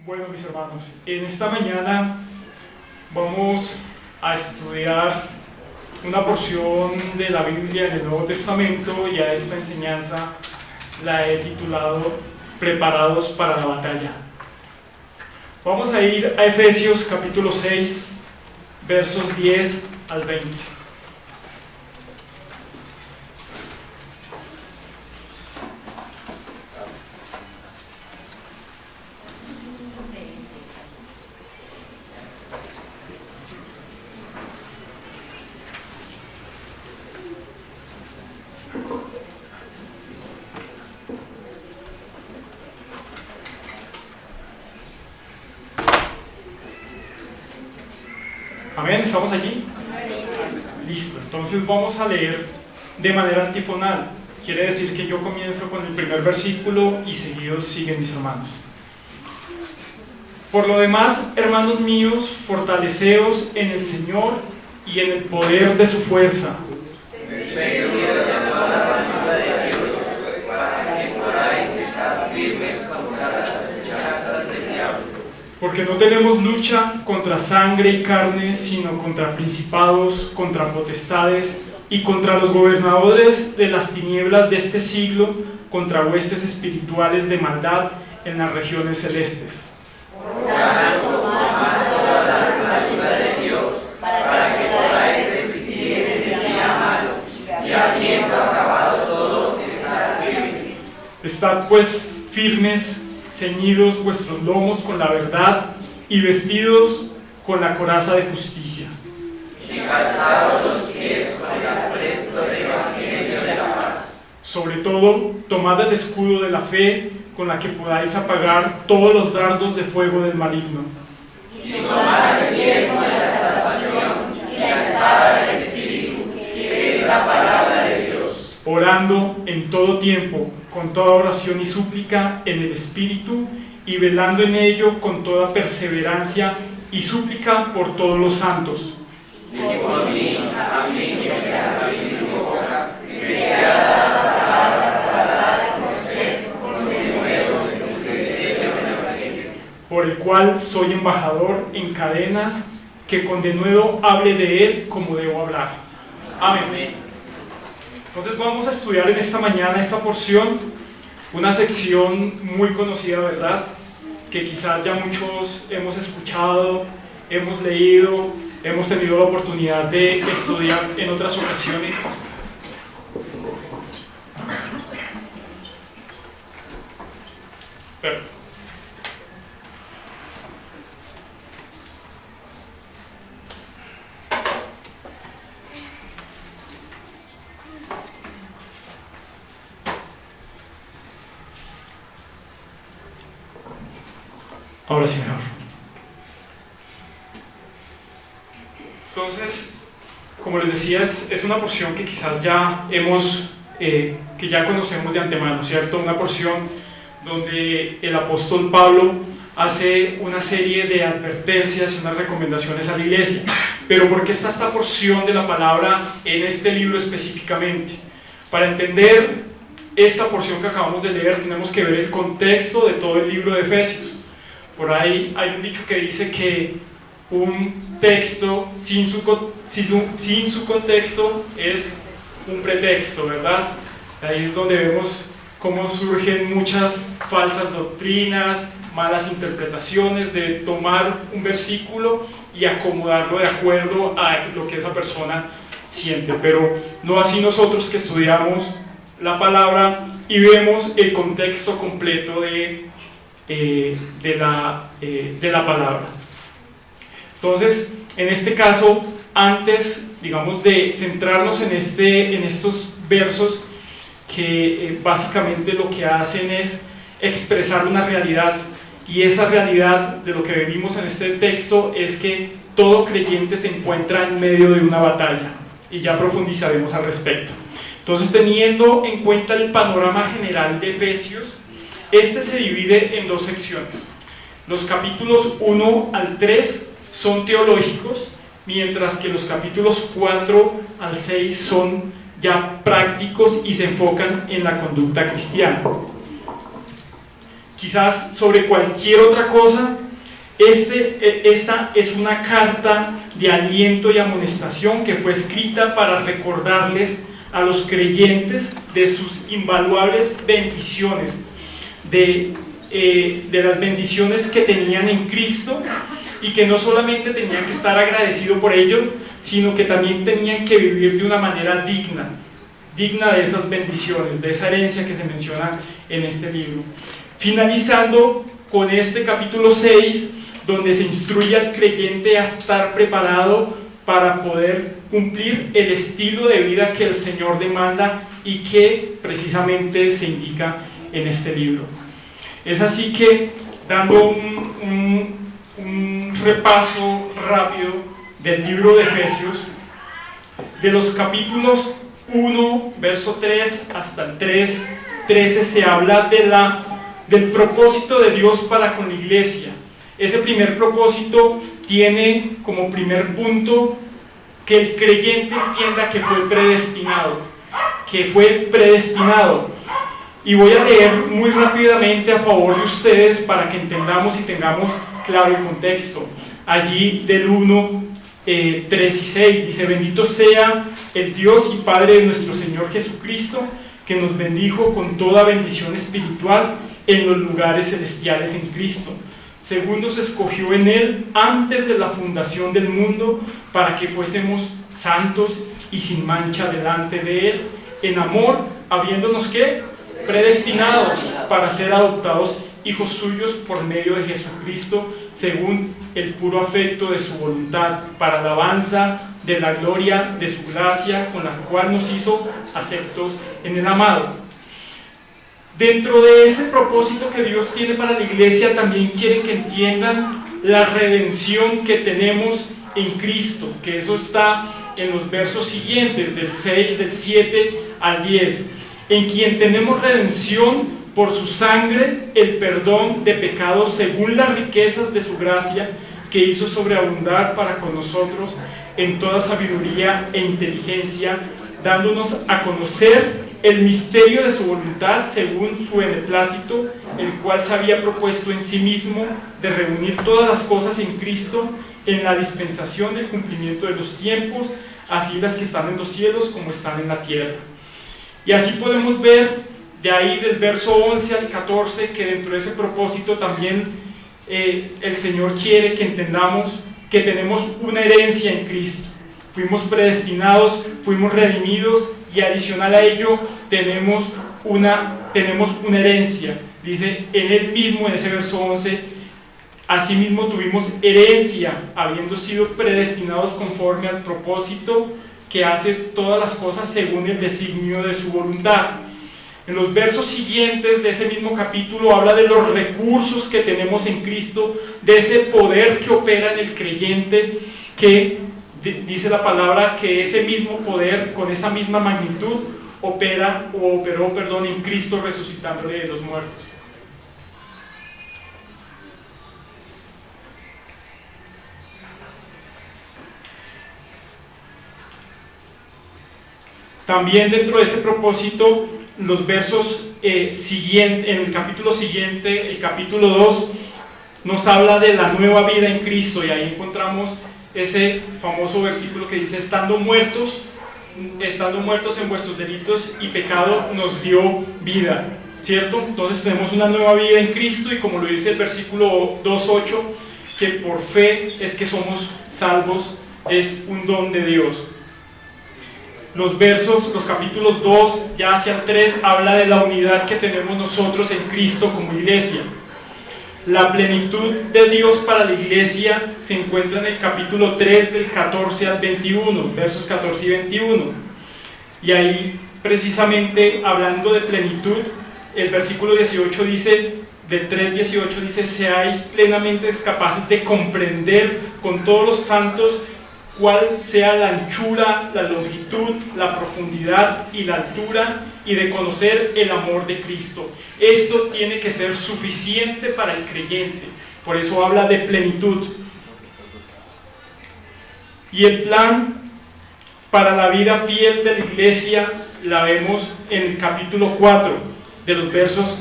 Bueno, mis hermanos, en esta mañana vamos a estudiar una porción de la Biblia en el Nuevo Testamento, y a esta enseñanza la he titulado Preparados para la batalla. Vamos a ir a Efesios capítulo 6, versos 10 al 20. Amén, ¿estamos allí? Listo, entonces vamos a leer de manera antifonal. Quiere decir que yo comienzo con el primer versículo y seguidos siguen mis hermanos. Por lo demás, hermanos míos, fortaleceos en el Señor y en el poder de su fuerza. Porque no tenemos lucha contra sangre y carne, sino contra principados, contra potestades y contra los gobernadores de las tinieblas de este siglo, contra huestes espirituales de maldad en las regiones celestes. Estad pues firmes, ceñidos vuestros lomos con la verdad y vestidos con la coraza de justicia. Y calzados los pies con el apresto del evangelio de la paz. Sobre todo, tomad el escudo de la fe, con la que podáis apagar todos los dardos de fuego del maligno. Y tomad el yelmo de la salvación y la espada del Espíritu, que es la palabra de Dios. Orando en todo tiempo, con toda oración y súplica en el Espíritu, y velando en ello con toda perseverancia y súplica por todos los santos. Y por mí, a mí que me abrí mi boca, que sea dada la palabra para dar a conocer con denuedo el misterio del evangelio. Por el cual soy embajador en cadenas, que con denuedo hable de él como debo hablar. Amén. Entonces vamos a estudiar en esta mañana esta porción, una sección muy conocida, ¿verdad? Que quizás ya muchos hemos escuchado, hemos leído, hemos tenido la oportunidad de estudiar en otras ocasiones. Ahora sí, mejor. Entonces, como les decía, es una porción que quizás ya que ya conocemos de antemano, ¿cierto? Una porción donde el apóstol Pablo hace una serie de advertencias y unas recomendaciones a la iglesia. Pero ¿por qué está esta porción de la palabra en este libro específicamente? Para entender esta porción que acabamos de leer, tenemos que ver el contexto de todo el libro de Efesios. Por ahí hay un dicho que dice que un texto sin su contexto es un pretexto, ¿verdad? Ahí es donde vemos cómo surgen muchas falsas doctrinas, malas interpretaciones de tomar un versículo y acomodarlo de acuerdo a lo que esa persona siente. Pero no así nosotros, que estudiamos la palabra y vemos el contexto completo de la palabra. Entonces, en este caso, antes, digamos, de centrarnos en estos versos que básicamente lo que hacen es expresar una realidad, y esa realidad de lo que vivimos en este texto es que todo creyente se encuentra en medio de una batalla, y ya profundizaremos al respecto. Entonces, teniendo en cuenta el panorama general de Efesios, este se divide en dos secciones. Los capítulos 1 al 3 son teológicos, mientras que los capítulos 4 al 6 son ya prácticos y se enfocan en la conducta cristiana. quizás sobre cualquier otra cosa, esta es una carta de aliento y amonestación que fue escrita para recordarles a los creyentes de sus invaluables bendiciones, de las bendiciones que tenían en Cristo, y que no solamente tenían que estar agradecidos por ello, sino que también tenían que vivir de una manera digna de esas bendiciones, de esa herencia que se menciona en este libro. Finalizando con este capítulo 6, donde se instruye al creyente a estar preparado para poder cumplir el estilo de vida que el Señor demanda y que precisamente se indica en este libro. Es así que, dando un repaso rápido del libro de Efesios, de los capítulos 1, verso 3 hasta el 13 se habla del propósito de Dios para con la iglesia. Ese primer propósito tiene como primer punto que el creyente entienda que fue predestinado. Y voy a leer muy rápidamente a favor de ustedes para que entendamos y tengamos claro el contexto. Allí del 1, 3 y 6 dice: bendito sea el Dios y Padre de nuestro Señor Jesucristo, que nos bendijo con toda bendición espiritual en los lugares celestiales en Cristo, según nos escogió en Él antes de la fundación del mundo, para que fuésemos santos y sin mancha delante de Él, en amor, habiéndonos ¿qué? Predestinados para ser adoptados hijos suyos por medio de Jesucristo, según el puro afecto de su voluntad, para alabanza de la gloria de su gracia, con la cual nos hizo aceptos en el amado. Dentro de ese propósito que Dios tiene para la iglesia, también quiere que entiendan la redención que tenemos en Cristo, que eso está en los versos siguientes, del 7 al 10, en quien tenemos redención por su sangre, el perdón de pecados según las riquezas de su gracia, que hizo sobreabundar para con nosotros en toda sabiduría e inteligencia, dándonos a conocer el misterio de su voluntad según su beneplácito, el cual se había propuesto en sí mismo de reunir todas las cosas en Cristo, en la dispensación del cumplimiento de los tiempos, así las que están en los cielos como están en la tierra. Y así podemos ver de ahí del verso 11 al 14 que dentro de ese propósito también el Señor quiere que entendamos que tenemos una herencia en Cristo. Fuimos predestinados, fuimos redimidos, y adicional a ello tenemos una herencia. Dice en él mismo, en ese verso 11, asimismo tuvimos herencia, habiendo sido predestinados conforme al propósito que hace todas las cosas según el designio de su voluntad. En los versos siguientes de ese mismo capítulo habla de los recursos que tenemos en Cristo, de ese poder que opera en el creyente, que dice la palabra que ese mismo poder, con esa misma magnitud, operó en Cristo resucitándole de los muertos. También dentro de ese propósito, los versos siguientes, en el capítulo siguiente, el capítulo 2, nos habla de la nueva vida en Cristo, y ahí encontramos ese famoso versículo que dice: estando muertos en vuestros delitos y pecado, nos dio vida, ¿cierto? Entonces tenemos una nueva vida en Cristo, y como lo dice el versículo 2.8, que por fe es que somos salvos, es un don de Dios. Los capítulos 2 ya hacia el 3 habla de la unidad que tenemos nosotros en Cristo como iglesia. La plenitud de Dios para la iglesia se encuentra en el capítulo 3 del 14 al 21, versos 14 y 21. Y ahí, precisamente, hablando de plenitud, el versículo 18 dice, del 3:18 dice: seáis plenamente capaces de comprender con todos los santos cuál sea la anchura, la longitud, la profundidad y la altura, y de conocer el amor de Cristo. Esto tiene que ser suficiente para el creyente, por eso habla de plenitud. Y el plan para la vida fiel de la iglesia la vemos en el capítulo 4, de los versos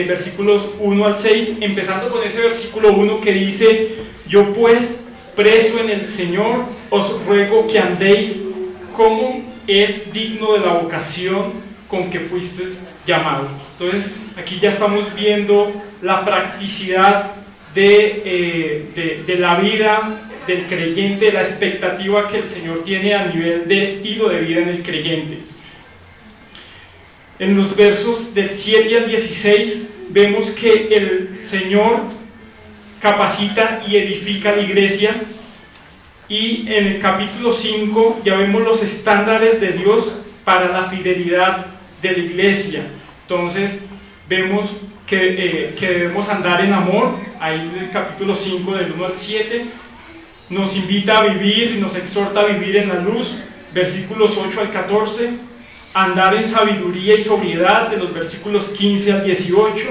versículos 1 al 6, empezando con ese versículo 1 que dice: yo pues, preso en el Señor, os ruego que andéis como es digno de la vocación con que fuisteis llamados. Entonces, aquí ya estamos viendo la practicidad de la vida del creyente, la expectativa que el Señor tiene a nivel de estilo de vida en el creyente. En los versos del 7 al 16 vemos que el Señor capacita y edifica la iglesia, y en el capítulo 5 ya vemos los estándares de Dios para la fidelidad de la iglesia. Entonces vemos que debemos andar en amor, ahí en el capítulo 5 del 1 al 7, nos invita a vivir y nos exhorta a vivir en la luz, versículos 8 al 14, andar en sabiduría y sobriedad, de los versículos 15 al 18,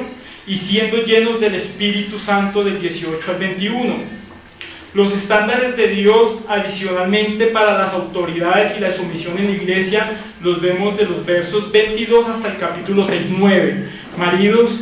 y siendo llenos del Espíritu Santo, del 18 al 21. Los estándares de Dios adicionalmente para las autoridades y la sumisión en la iglesia los vemos de los versos 22 hasta el capítulo 6-9. Maridos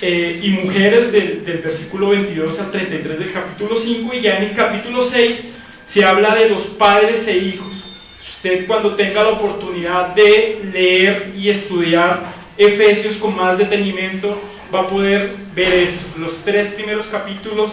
y mujeres del versículo 22 al 33 del capítulo 5, y ya en el capítulo 6 se habla de los padres e hijos. Usted, cuando tenga la oportunidad de leer y estudiar Efesios con más detenimiento, va a poder ver esto. Los 3 primeros capítulos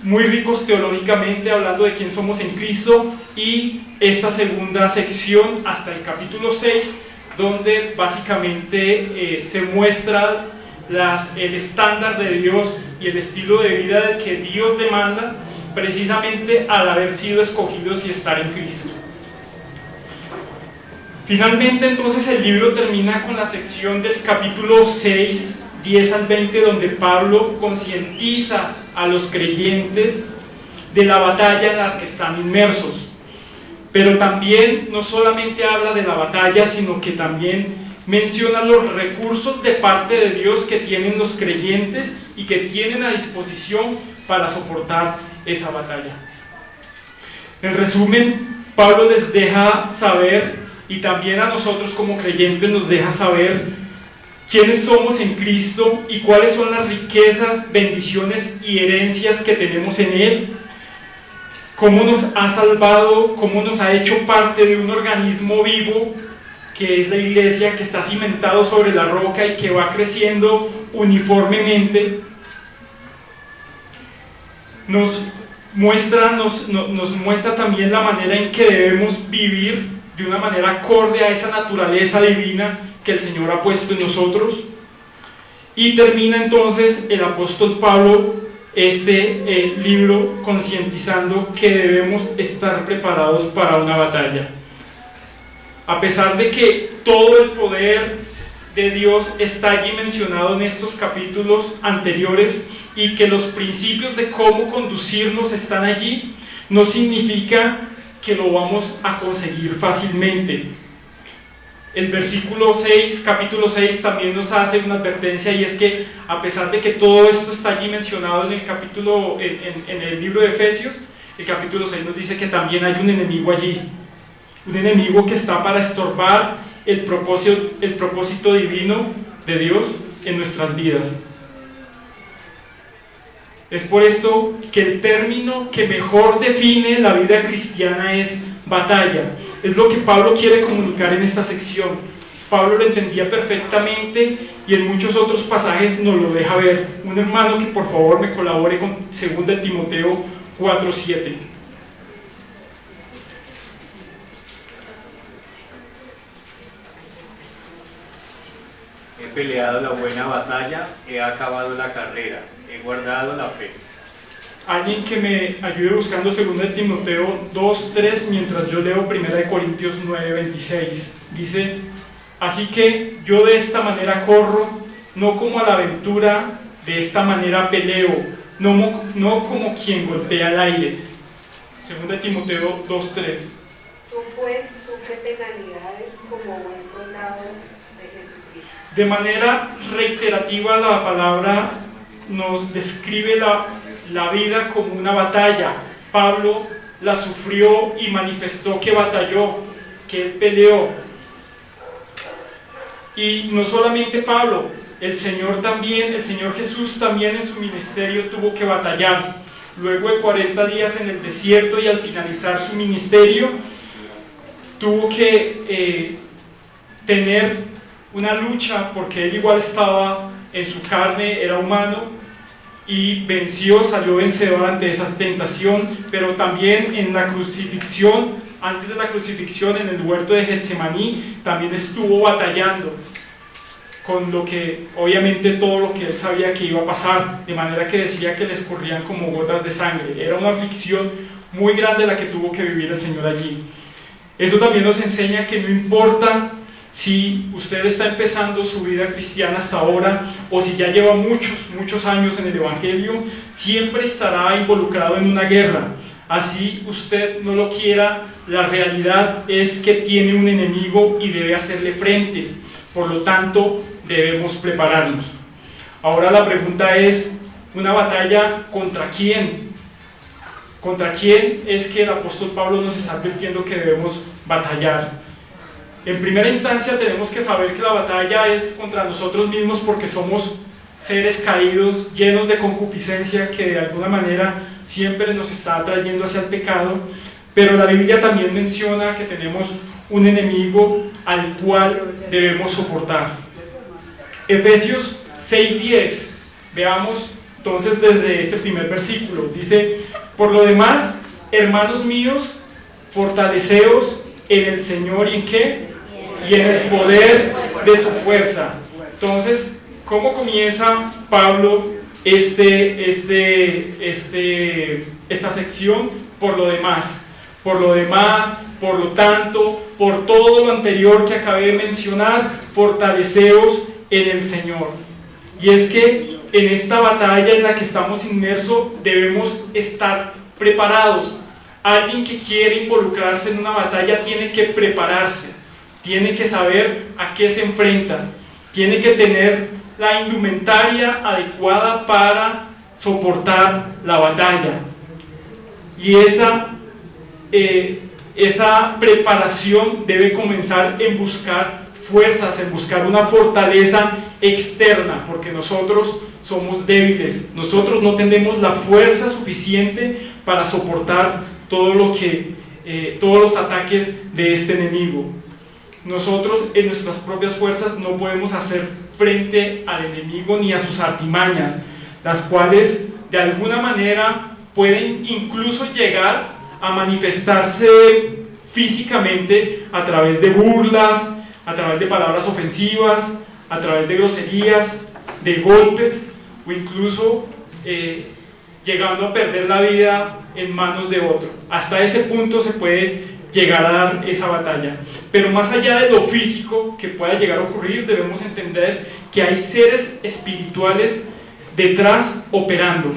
muy ricos teológicamente, hablando de quién somos en Cristo, y esta segunda sección hasta el capítulo 6, donde básicamente se muestra el estándar de Dios y el estilo de vida que Dios demanda, precisamente al haber sido escogidos y estar en Cristo. Finalmente, entonces, el libro termina con la sección del capítulo 6, 10 al 20, donde Pablo concientiza a los creyentes de la batalla en la que están inmersos. Pero también no solamente habla de la batalla, sino que también menciona los recursos de parte de Dios que tienen los creyentes y que tienen a disposición para soportar esa batalla. En resumen, Pablo les deja saber, y también a nosotros como creyentes nos deja saber, quiénes somos en Cristo y cuáles son las riquezas, bendiciones y herencias que tenemos en Él, cómo nos ha salvado, cómo nos ha hecho parte de un organismo vivo que es la iglesia, que está cimentado sobre la roca y que va creciendo uniformemente. Nos muestra también la manera en que debemos vivir de una manera acorde a esa naturaleza divina que el Señor ha puesto en nosotros. Y termina entonces el apóstol Pablo este libro concientizando que debemos estar preparados para una batalla. A pesar de que todo el poder de Dios está allí mencionado en estos capítulos anteriores y que los principios de cómo conducirnos están allí, no significa que lo vamos a conseguir fácilmente. El versículo 6, capítulo 6, también nos hace una advertencia, y es que a pesar de que todo esto está allí mencionado en el capítulo, en el libro de Efesios, el capítulo 6 nos dice que también hay un enemigo allí, un enemigo que está para estorbar el propósito divino de Dios en nuestras vidas. Es por esto que el término que mejor define la vida cristiana es batalla. Es lo que Pablo quiere comunicar en esta sección. Pablo lo entendía perfectamente y en muchos otros pasajes nos lo deja ver. Un hermano que por favor me colabore con 2 Timoteo 4:7. He peleado la buena batalla, he acabado la carrera, he guardado la fe. Alguien que me ayude buscando 2 Timoteo 2:3 mientras yo leo 1 Corintios 9:26. Dice: así que yo de esta manera corro, no como a la aventura, de esta manera peleo, no como quien golpea el aire. 2 Timoteo 2:3. Tú pues sufre penalidades como buen soldado de Jesucristo. De manera reiterativa la palabra nos describe la vida como una batalla. Pablo la sufrió y manifestó que batalló, que él peleó. Y no solamente Pablo, el Señor Jesús también en su ministerio tuvo que batallar. Luego de 40 días en el desierto y al finalizar su ministerio, tuvo que tener una lucha, porque él igual estaba en su carne, era humano, y venció, salió vencedor ante esa tentación. Pero también en la crucifixión, antes de la crucifixión, en el huerto de Getsemaní, también estuvo batallando con lo que, obviamente, todo lo que él sabía que iba a pasar, de manera que decía que le escurrían como gotas de sangre. Era una aflicción muy grande la que tuvo que vivir el Señor allí. Eso también nos enseña que no importa si usted está empezando su vida cristiana hasta ahora, o si ya lleva muchos años en el Evangelio, siempre estará involucrado en una guerra. Así usted no lo quiera, la realidad es que tiene un enemigo y debe hacerle frente. Por lo tanto, debemos prepararnos. Ahora la pregunta es, ¿una batalla contra quién? ¿Contra quién es que el apóstol Pablo nos está advirtiendo que debemos batallar? En primera instancia tenemos que saber que la batalla es contra nosotros mismos, porque somos seres caídos, llenos de concupiscencia, que de alguna manera siempre nos está atrayendo hacia el pecado. Pero la Biblia también menciona que tenemos un enemigo al cual debemos soportar. Efesios 6:10, veamos entonces desde este primer versículo. Dice: por lo demás, hermanos míos, fortaleceos en el Señor, ¿y en qué? Y en el poder de su fuerza. Entonces, ¿cómo comienza Pablo esta sección? Por lo demás, por lo tanto, por todo lo anterior que acabé de mencionar, fortaleceos en el Señor. Y es que en esta batalla en la que estamos inmersos debemos estar preparados. Alguien que quiere involucrarse en una batalla tiene que prepararse, tiene que saber a qué se enfrenta, tiene que tener la indumentaria adecuada para soportar la batalla. Y esa preparación debe comenzar en buscar fuerzas, en buscar una fortaleza externa, porque nosotros somos débiles, nosotros no tenemos la fuerza suficiente para soportar todos los ataques de este enemigo. Nosotros en nuestras propias fuerzas no podemos hacer frente al enemigo ni a sus artimañas, las cuales de alguna manera pueden incluso llegar a manifestarse físicamente a través de burlas, a través de palabras ofensivas, a través de groserías, de golpes, o incluso llegando a perder la vida en manos de otro. Hasta ese punto se puede llegar a dar esa batalla. Pero más allá de lo físico que pueda llegar a ocurrir, debemos entender que hay seres espirituales detrás operando.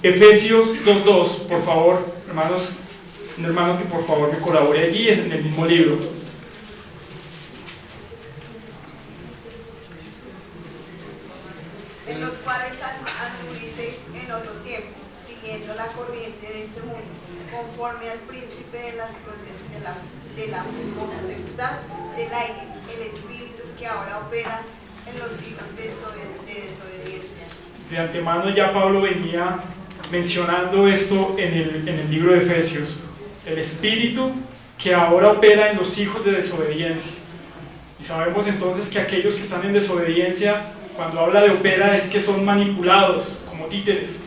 Efesios 2:2, por favor, hermanos, un hermano que por favor me colabore allí, es en el mismo libro. En los cuales anduvisteis en otro tiempo, siguiendo la corriente de este mundo, conforme al príncipe de la potestad del aire, el espíritu que ahora opera en los hijos de desobediencia. De antemano ya Pablo venía mencionando esto en el libro de Efesios, el espíritu que ahora opera en los hijos de desobediencia. Y sabemos entonces que aquellos que están en desobediencia, cuando habla de opera, es que son manipulados como títeres,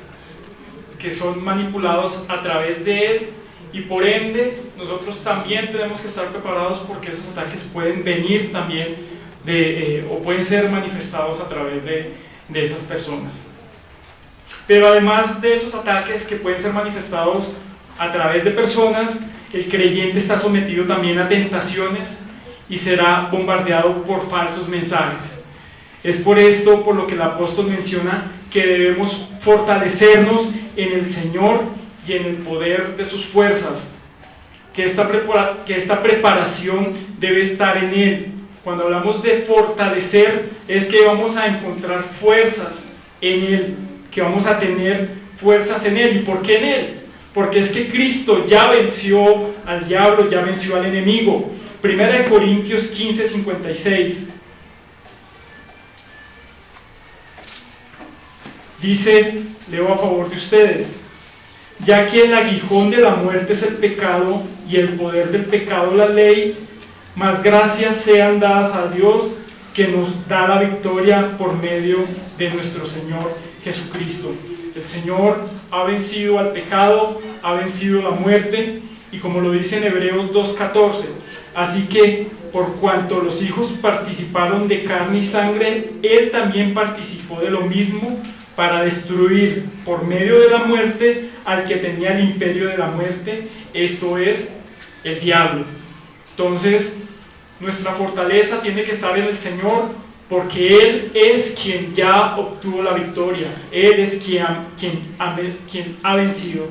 que son manipulados a través de él, y por ende nosotros también tenemos que estar preparados, porque esos ataques pueden venir también o pueden ser manifestados a través de esas personas. Pero además de esos ataques que pueden ser manifestados a través de personas, el creyente está sometido también a tentaciones y será bombardeado por falsos mensajes. Es por esto por lo que el apóstol menciona que debemos fortalecernos en el Señor y en el poder de sus fuerzas, que esta preparación debe estar en Él. Cuando hablamos de fortalecer, es que vamos a encontrar fuerzas en Él, que vamos a tener fuerzas en Él. ¿Y por qué en Él? Porque es que Cristo ya venció al diablo, ya venció al enemigo. Primera de Corintios 15:56. Dice, leo a favor de ustedes: ya que el aguijón de la muerte es el pecado y el poder del pecado la ley, mas gracias sean dadas a Dios que nos da la victoria por medio de nuestro Señor Jesucristo. El Señor ha vencido al pecado, ha vencido la muerte, y como lo dice en Hebreos 2:14, así que por cuanto los hijos participaron de carne y sangre, Él también participó de lo mismo, para destruir por medio de la muerte al que tenía el imperio de la muerte, esto es, el diablo. Entonces, nuestra fortaleza tiene que estar en el Señor, porque Él es quien ya obtuvo la victoria, Él es quien ha vencido.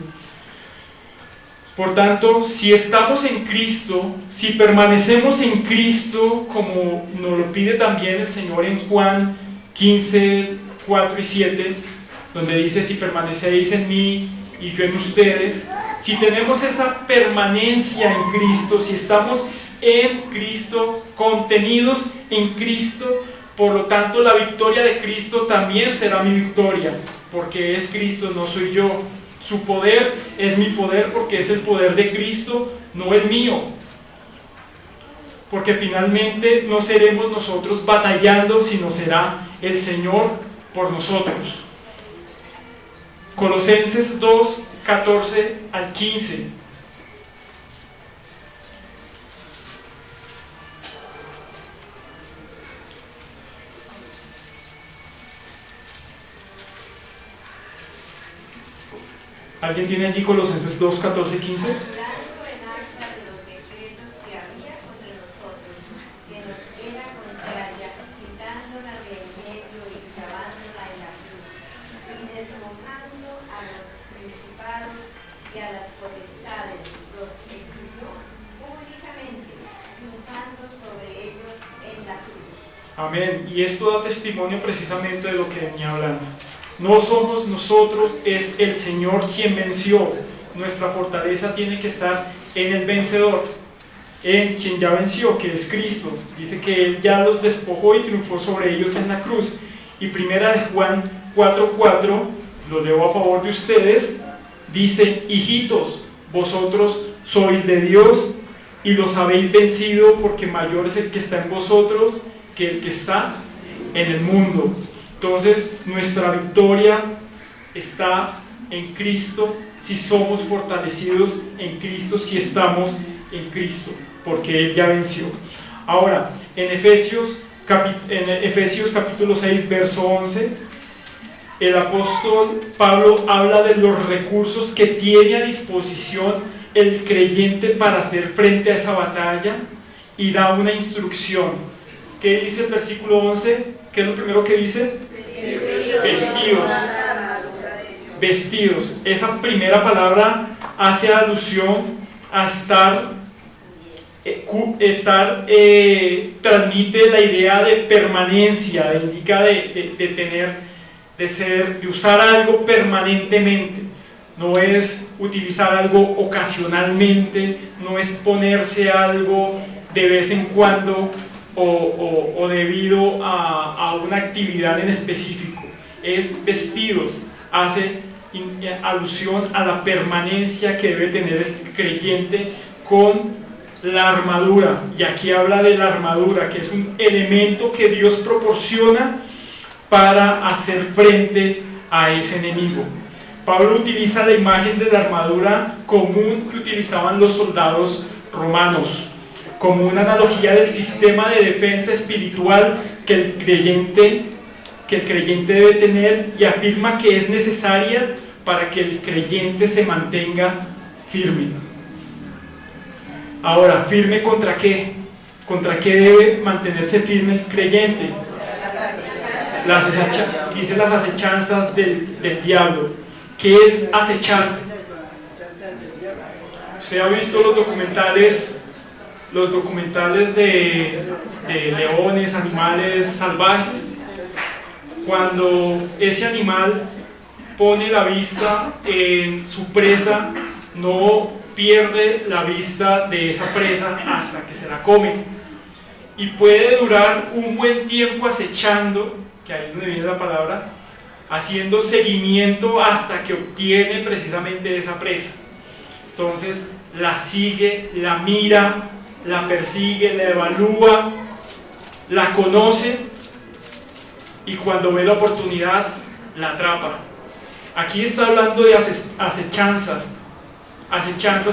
Por tanto, si estamos en Cristo, si permanecemos en Cristo, como nos lo pide también el Señor en Juan 15, 4 y 7, donde dice: si permanecéis en mí y yo en ustedes, si tenemos esa permanencia en Cristo, si estamos en Cristo, contenidos en Cristo, por lo tanto la victoria de Cristo también será mi victoria, porque es Cristo, no soy yo. Su poder es mi poder, porque es el poder de Cristo, no el mío. Porque finalmente no seremos nosotros batallando, sino será el Señor por nosotros. Colosenses 2, 14 al 15. ¿Alguien tiene allí Colosenses 2, 14, 15? Amén. Y esto da testimonio precisamente de lo que venía hablando. No somos nosotros, es el Señor quien venció. Nuestra fortaleza tiene que estar en el vencedor, en quien ya venció, que es Cristo. Dice que Él ya los despojó y triunfó sobre ellos en la cruz. Y primera de Juan 4:4, lo leo a favor de ustedes, dice: hijitos, vosotros sois de Dios y los habéis vencido, porque mayor es el que está en vosotros que el que está en el mundo. Entonces, nuestra victoria está en Cristo, si somos fortalecidos en Cristo, si estamos en Cristo, porque Él ya venció. Ahora, en Efesios capítulo 6, verso 11, el apóstol Pablo habla de los recursos que tiene a disposición el creyente para hacer frente a esa batalla, y da una instrucción. ¿Qué dice el versículo 11? ¿Qué es lo primero que dice? Vestidos. Vestidos. Esa primera palabra hace alusión a transmite la idea de permanencia, indica de usar algo permanentemente. No es utilizar algo ocasionalmente, no es ponerse algo de vez en cuando o debido a una actividad en específico. Es vestidos, hace alusión a la permanencia que debe tener el creyente con la armadura. Y aquí habla de la armadura, que es un elemento que Dios proporciona para hacer frente a ese enemigo. Pablo utiliza la imagen de la armadura común que utilizaban los soldados romanos, como una analogía del sistema de defensa espiritual que el creyente debe tener, y afirma que es necesaria para que el creyente se mantenga firme. Ahora, ¿firme contra qué? ¿Contra qué debe mantenerse firme el creyente? Dice las acechanzas del diablo. ¿Qué es acechar? ¿Usted ha visto los documentales de leones, animales salvajes? Cuando ese animal pone la vista en su presa, no pierde la vista de esa presa hasta que se la come. Y puede durar un buen tiempo acechando, que ahí es donde viene la palabra, haciendo seguimiento hasta que obtiene precisamente esa presa. Entonces la sigue, la mira, la persigue, la evalúa, la conoce y cuando ve la oportunidad la atrapa. Aquí está hablando de acechanzas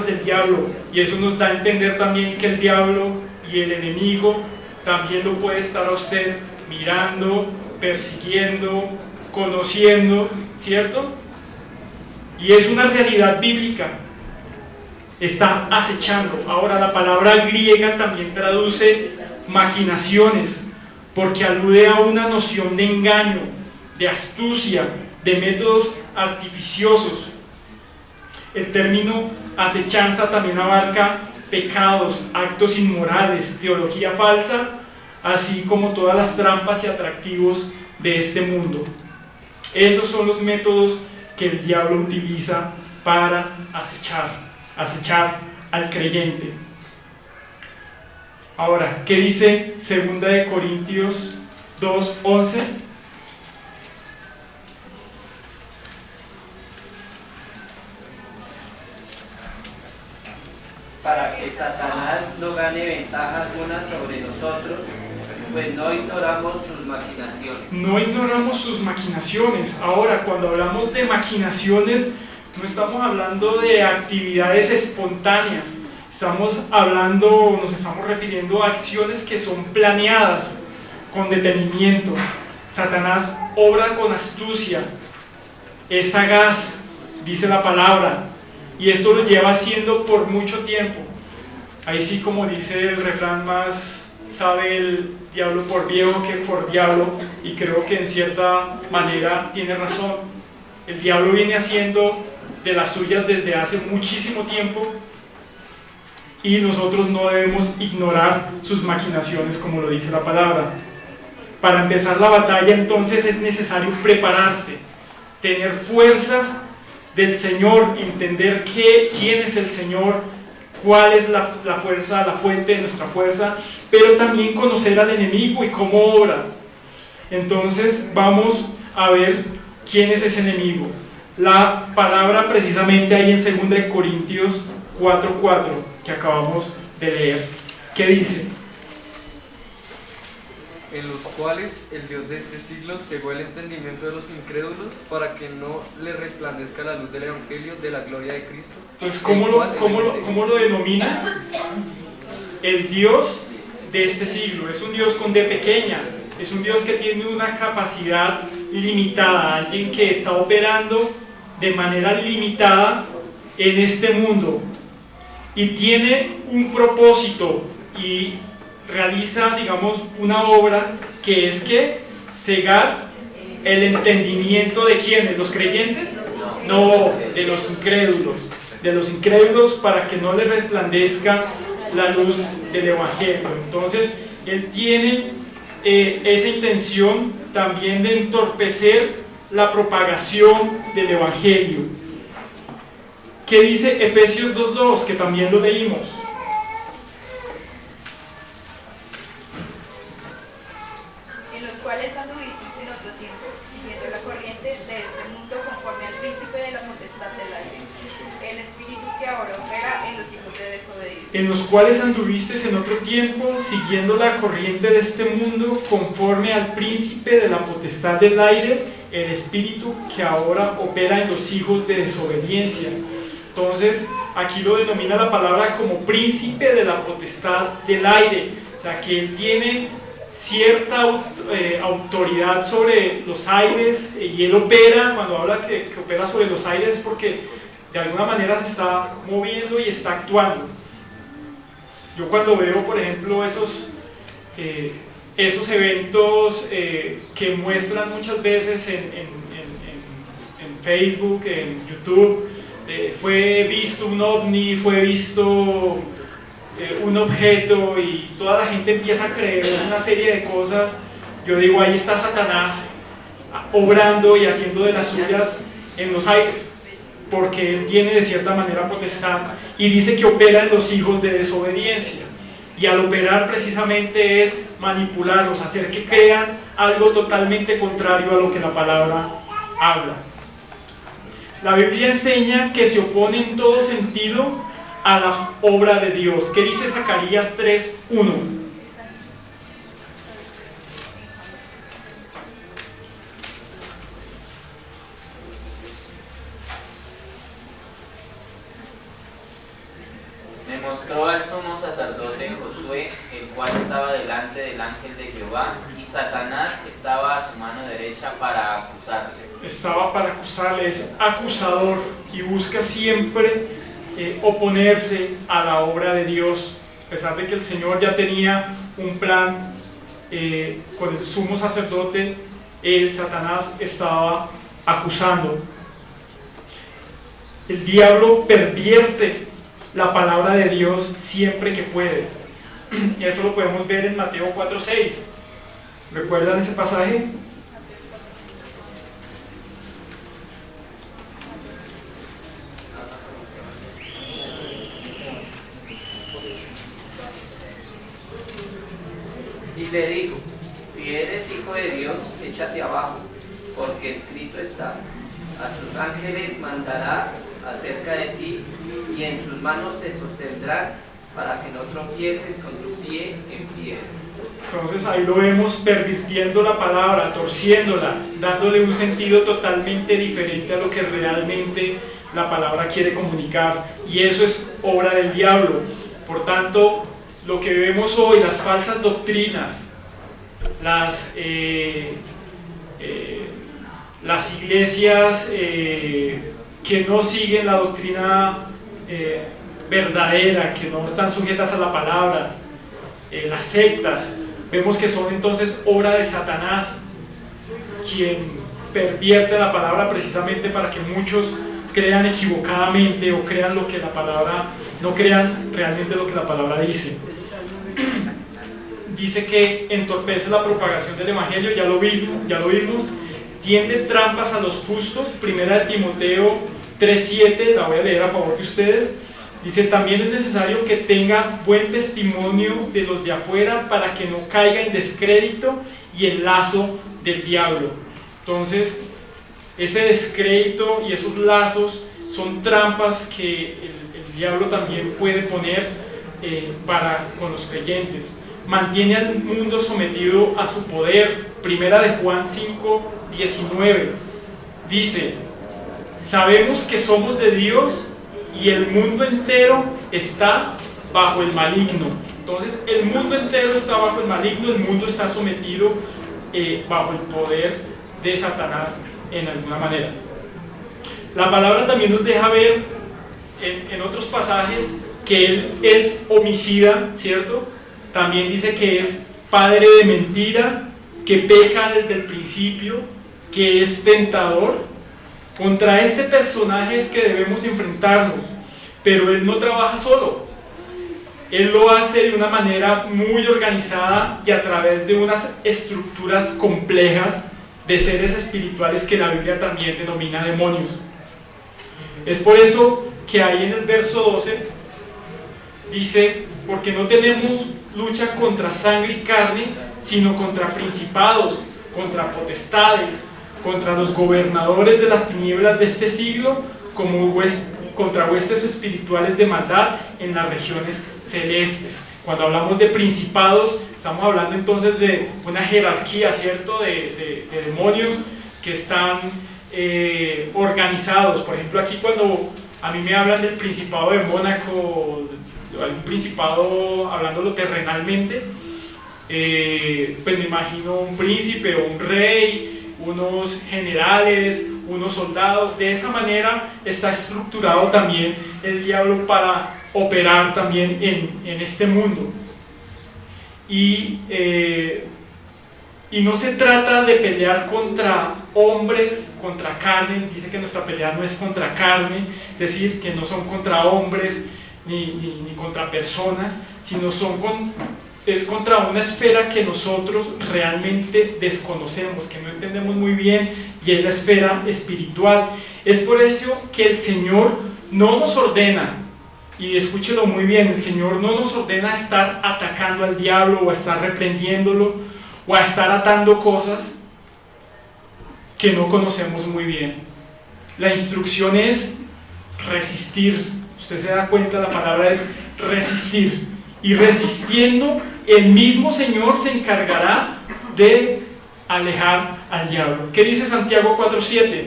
del diablo, y eso nos da a entender también que el diablo y el enemigo también lo puede estar a usted mirando, persiguiendo, conociendo, ¿cierto? Y es una realidad bíblica, está acechando. Ahora, la palabra griega también traduce maquinaciones, porque alude a una noción de engaño, de astucia, de métodos artificiosos. El término acechanza también abarca pecados, actos inmorales, teología falsa, así como todas las trampas y atractivos de este mundo. Esos son los métodos que el diablo utiliza para acechar al creyente. Ahora, ¿qué dice 2 Corintios 2:11? Para que Satanás no gane ventaja alguna sobre nosotros, pues no ignoramos sus maquinaciones. No ignoramos sus maquinaciones. Ahora, cuando hablamos de maquinaciones, no estamos hablando de actividades espontáneas. Nos estamos refiriendo a acciones que son planeadas con detenimiento. Satanás obra con astucia, es sagaz, dice la palabra, y esto lo lleva haciendo por mucho tiempo. Ahí sí, como dice el refrán, más sabe el diablo por viejo que por diablo, y creo que en cierta manera tiene razón. El diablo viene haciendo de las suyas desde hace muchísimo tiempo, y nosotros no debemos ignorar sus maquinaciones, como lo dice la palabra. Para empezar la batalla, entonces, es necesario prepararse, tener fuerzas del Señor, entender quién es el Señor, cuál es la fuerza, la fuente de nuestra fuerza, pero también conocer al enemigo y cómo obra. Entonces vamos a ver quién es ese enemigo. La palabra precisamente ahí en 2 Corintios 4:4 que acabamos de leer. ¿Qué dice? En los cuales el Dios de este siglo cegó el entendimiento de los incrédulos para que no le resplandezca la luz del Evangelio de la gloria de Cristo. Entonces, ¿cómo lo denomina? El Dios de este siglo. Es un Dios con D pequeña. Es un Dios que tiene una capacidad limitada. Alguien que está operando de manera limitada en este mundo. Y tiene un propósito y realiza, digamos, una obra que es que cegar el entendimiento de ¿quiénes? ¿Los creyentes? No, de los incrédulos para que no les resplandezca la luz del Evangelio. Entonces, él tiene esa intención también de entorpecer la propagación del Evangelio. ¿Qué dice Efesios 2:2? Que también lo leímos. En los cuales anduvisteis en otro tiempo, siguiendo la corriente de este mundo conforme al príncipe de la potestad del aire, el espíritu que ahora opera en los hijos de desobediencia. En los cuales anduvisteis en otro tiempo, siguiendo la corriente de este mundo conforme al príncipe de la potestad del aire, el espíritu que ahora opera en los hijos de desobediencia. Entonces, aquí lo denomina la palabra como príncipe de la potestad del aire, o sea que él tiene cierta autoridad sobre los aires, y él opera. Cuando habla que opera sobre los aires, porque de alguna manera se está moviendo y está actuando. Yo cuando veo, por ejemplo, esos eventos que muestran muchas veces en Facebook, en YouTube, fue visto un ovni, fue visto un objeto, y toda la gente empieza a creer una serie de cosas. Yo digo, ahí está Satanás obrando y haciendo de las suyas en los aires, porque él tiene de cierta manera potestad, y dice que opera en los hijos de desobediencia. Y al operar precisamente es manipularlos, hacer que crean algo totalmente contrario a lo que la palabra habla. La Biblia enseña que se opone en todo sentido a la obra de Dios. ¿Qué dice Zacarías 3:1? Me mostró al sumo sacerdote Josué, el cual estaba delante del ángel de Jehová, y Satanás estaba a su mano derecha para acusarle. Estaba para acusarle, es acusador y busca siempre oponerse a la obra de Dios, a pesar de que el Señor ya tenía un plan con el sumo sacerdote. El Satanás estaba acusando. El diablo pervierte la palabra de Dios siempre que puede, y eso lo podemos ver en Mateo 4:6. ¿Recuerdan ese pasaje? Y le dijo: si eres hijo de Dios, échate abajo, porque escrito está: a sus ángeles mandará acerca de ti, y en sus manos te sostendrán, para que no tropieces con tu pie en piedra. Entonces ahí lo vemos pervirtiendo la palabra, torciéndola, dándole un sentido totalmente diferente a lo que realmente la palabra quiere comunicar, y eso es obra del diablo. Por tanto, lo que vemos hoy, las falsas doctrinas, las iglesias que no siguen la doctrina verdadera, que no están sujetas a la palabra, las sectas, vemos que son entonces obra de Satanás, quien pervierte la palabra precisamente para que muchos crean equivocadamente o crean lo que la palabra, no crean realmente lo que la palabra dice. Dice que entorpece la propagación del evangelio, ya lo vimos, tiende trampas a los justos. Primera de Timoteo 3:7, la voy a leer a favor de ustedes. Dice: también es necesario que tenga buen testimonio de los de afuera, para que no caiga en descrédito y en lazo del diablo. Entonces, ese descrédito y esos lazos son trampas que el diablo también puede poner con los creyentes. Mantiene al mundo sometido a su poder. Primera de Juan 5:19 dice: sabemos que somos de Dios y el mundo entero está bajo el maligno. Entonces el mundo entero está bajo el maligno, el mundo está sometido bajo el poder de Satanás en alguna manera. La palabra también nos deja ver en otros pasajes que él es homicida, ¿cierto? También dice que es padre de mentira, que peca desde el principio, que es tentador. Contra este personaje es que debemos enfrentarnos, pero él no trabaja solo. Él lo hace de una manera muy organizada y a través de unas estructuras complejas de seres espirituales que la Biblia también denomina demonios. Es por eso que ahí en el verso 12 dice: porque no tenemos lucha contra sangre y carne, sino contra principados, contra potestades, contra los gobernadores de las tinieblas de este siglo, contra huestes espirituales de maldad en las regiones celestes. Cuando hablamos de principados, estamos hablando entonces de una jerarquía, ¿cierto?, de demonios que están organizados. Por ejemplo, aquí cuando a mí me hablan del principado de Mónaco, algún principado hablándolo terrenalmente, pues me imagino un príncipe o un rey, unos generales, unos soldados. De esa manera está estructurado también el diablo para operar también en este mundo. Y no se trata de pelear contra hombres, contra carne. Dice que nuestra pelea no es contra carne, es decir, que no son contra hombres ni contra personas, sino son es contra una esfera que nosotros realmente desconocemos, que no entendemos muy bien, y es la esfera espiritual. Es por eso que el Señor no nos ordena, y escúchelo muy bien, el Señor no nos ordena a estar atacando al diablo, o a estar reprendiéndolo, o a estar atando cosas que no conocemos muy bien. La instrucción es resistir. Usted se da cuenta, la palabra es resistir. Y resistiendo, el mismo Señor se encargará de alejar al diablo. ¿Qué dice Santiago 4:7?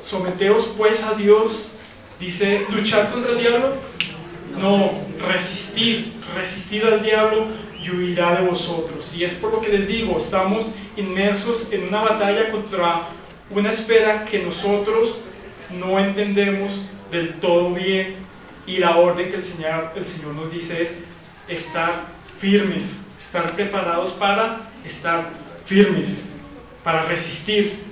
Someteos pues a Dios, dice, ¿luchar contra el diablo? No, resistir al diablo y huirá de vosotros. Y es por lo que les digo, estamos inmersos en una batalla contra una esfera que nosotros no entendemos del todo bien, y la orden que el Señor nos dice es estar firmes, estar preparados para estar firmes, para resistir.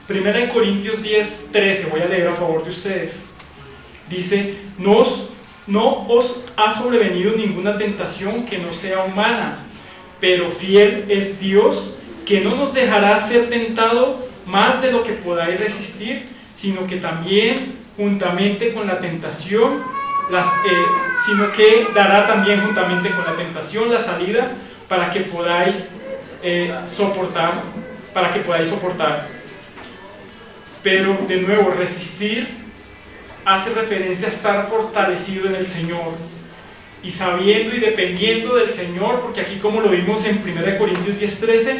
1 Corintios 10:13, voy a leer a favor de ustedes. Dice, no os ha sobrevenido ninguna tentación que no sea humana, pero fiel es Dios, que no nos dejará ser tentado más de lo que podáis resistir, sino que también juntamente con la tentación, sino que dará también juntamente con la tentación la salida para que podáis soportar. Pero de nuevo, resistir hace referencia a estar fortalecido en el Señor y sabiendo y dependiendo del Señor, porque aquí, como lo vimos en 1 Corintios 10:13,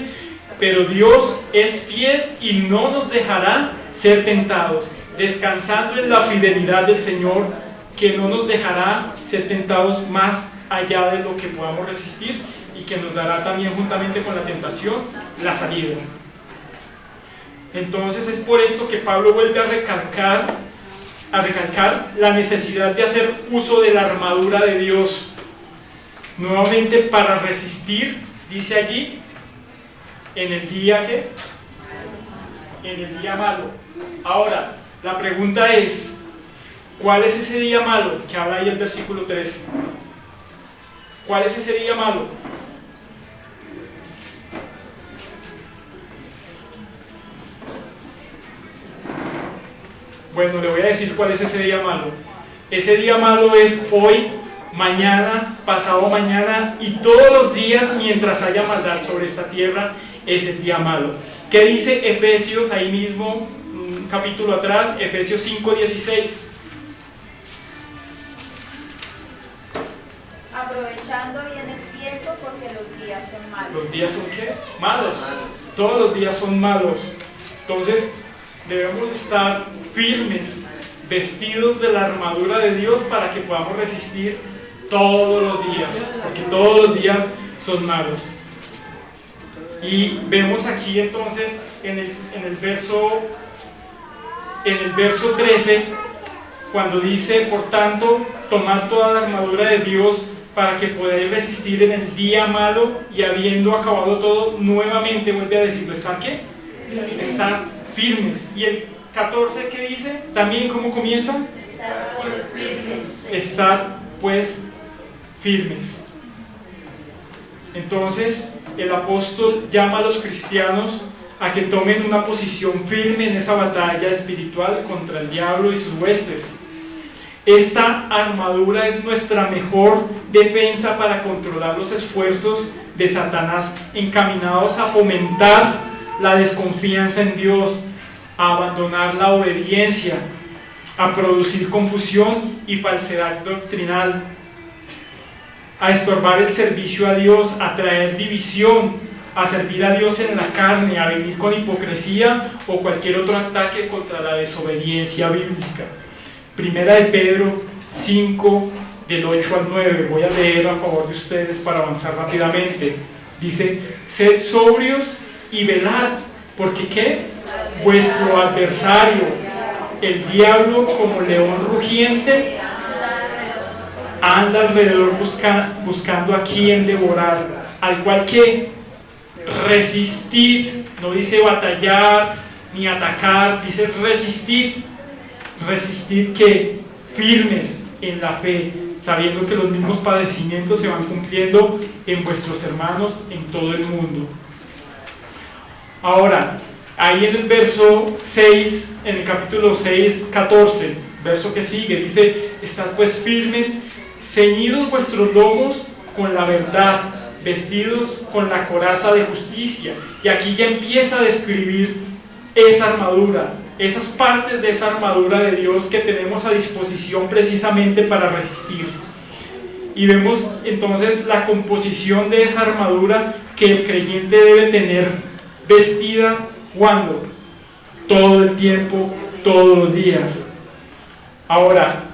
pero Dios es fiel y no nos dejará ser tentados, descansando en la fidelidad del Señor, que no nos dejará ser tentados más allá de lo que podamos resistir, y que nos dará también juntamente con la tentación la salida. Entonces es por esto que Pablo vuelve a recalcar la necesidad de hacer uso de la armadura de Dios, nuevamente para resistir, dice allí, en el día ¿qué? En el día malo. Ahora, la pregunta es, ¿cuál es ese día malo que habla ahí el versículo 13? ¿Cuál es ese día malo? Bueno, le voy a decir cuál es ese día malo. Ese día malo es hoy, mañana, pasado mañana y todos los días mientras haya maldad sobre esta tierra, es el día malo. ¿Qué dice Efesios ahí mismo, un capítulo atrás? Efesios 5:16. Aprovechando bien el tiempo porque los días son malos. ¿Los días son qué? Malos. Todos los días son malos. Entonces, debemos estar firmes, vestidos de la armadura de Dios para que podamos resistir todos los días, porque todos los días son malos. Y vemos aquí entonces en el verso 13, cuando dice, por tanto, tomad toda la armadura de Dios para que podáis resistir en el día malo, y habiendo acabado todo, nuevamente vuelve a decirlo, ¿estar qué? Estar firmes. Y el 14, ¿qué dice? También, ¿cómo comienza? Estar pues firmes. Estar pues firmes. Entonces, el apóstol llama a los cristianos a que tomen una posición firme en esa batalla espiritual contra el diablo y sus huestes. Esta armadura es nuestra mejor defensa para controlar los esfuerzos de Satanás encaminados a fomentar la desconfianza en Dios, a abandonar la obediencia, a producir confusión y falsedad doctrinal, a estorbar el servicio a Dios, a traer división, a servir a Dios en la carne, a venir con hipocresía o cualquier otro ataque contra la desobediencia bíblica. Primera de Pedro 5, del 8 al 9, voy a leer a favor de ustedes para avanzar rápidamente. Dice, sed sobrios y velad, porque ¿qué? Vuestro adversario, el diablo, como león rugiente, anda alrededor buscando a quien devorar, al cual ¿qué? resistid, no dice batallar ni atacar, dice resistid. Resistid que firmes en la fe, sabiendo que los mismos padecimientos se van cumpliendo en vuestros hermanos en todo el mundo. Ahora, ahí en el verso 6, en el capítulo 6, 14, verso que sigue, dice: estad pues firmes, ceñidos vuestros lomos con la verdad, vestidos con la coraza de justicia. Y aquí ya empieza a describir esa armadura, esas partes de esa armadura de Dios que tenemos a disposición precisamente para resistir. Y vemos entonces la composición de esa armadura que el creyente debe tener vestida, ¿cuándo? Todo el tiempo, todos los días. Ahora,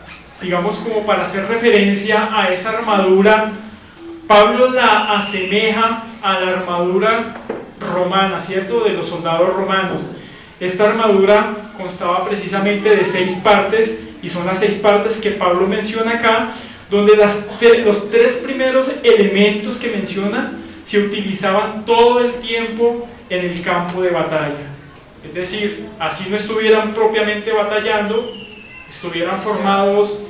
digamos, como para hacer referencia a esa armadura, Pablo la asemeja a la armadura romana, ¿cierto?, de los soldados romanos. Esta armadura constaba precisamente de 6 partes, y son las 6 partes que Pablo menciona acá, donde los 3 primeros elementos que menciona se utilizaban todo el tiempo en el campo de batalla. Es decir, así no estuvieran propiamente batallando, estuvieran formados